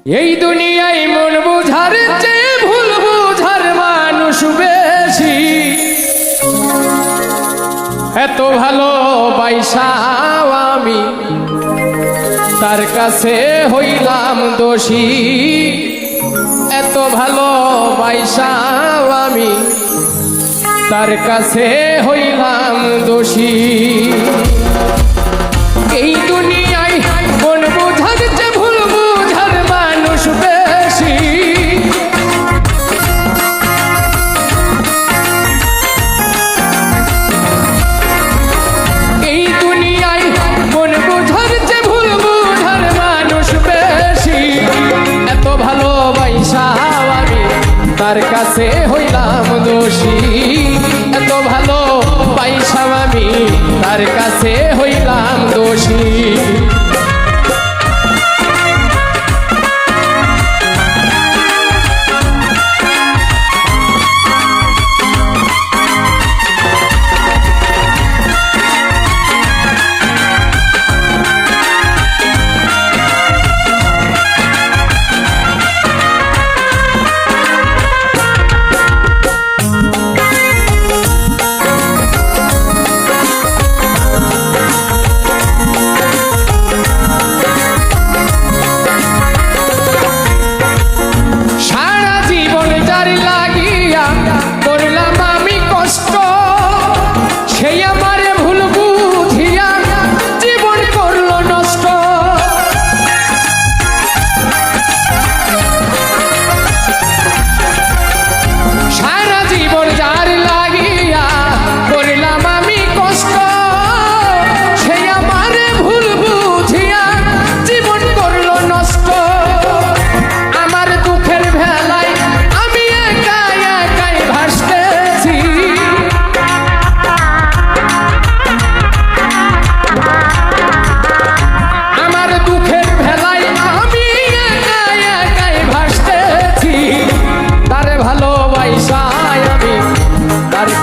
এই দুনিয়ায় মন বুঝার চেয়ে ভুল বুঝার মানুষ বেশি। এত ভালো বাইসাও আমি তার কাছে হইলাম দোষী। এত ভালো বাইসাও আমি তার কাছে হইলাম দোষী। এই দুনিয়ায় মন বুঝার চেয়ে ভুল বুঝার মানুষ বেশি। এই দুনিয়ায় মন বুঝার চেয়ে ভুল বুঝার মানুষ বেশি। এত ভালোবাসাও আমি তার কাছে হইলাম দোষী। এত ভালো বাইসাও আমি তার কাছে হইলাম দোষী।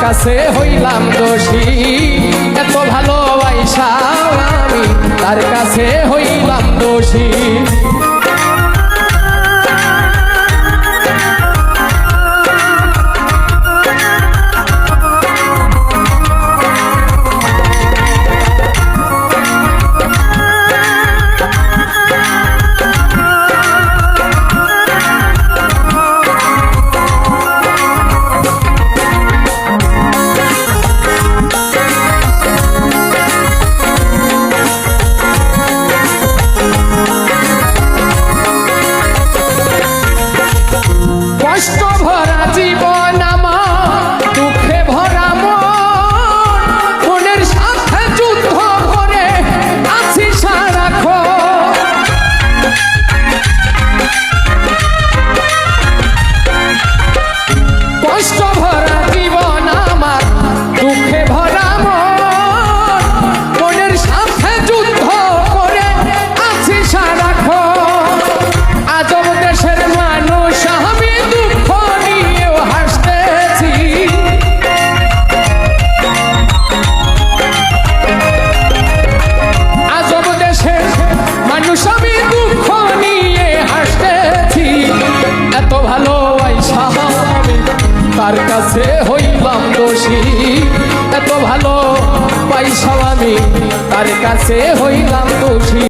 কাছে হইলাম দোষী। এত ভালোবাসাও আমি তার কাছে হইলাম দোষী। কষ্ট ভরা জীবন আমার, দুঃখে ভরা মন, মনের সাথে যুদ্ধ করে আছি সারাক্ষণ। কষ্ট ভরা জীবন আমার, দুঃখে ভরা মন, মনের সাথে যুদ্ধ করে আছি সারাক্ষণ। আজব দেশের মানুষ আমি দুঃখ নিয়েও হাসতেছি। আজব দেশের মানুষ আমি দুঃখ নিয়ে হাসতেছি। এত ভালোবাসা আমি তার কাছে হইলাম দোষী। এত ভালো পয়সা আমি তার কাছে হইলাম দোষী।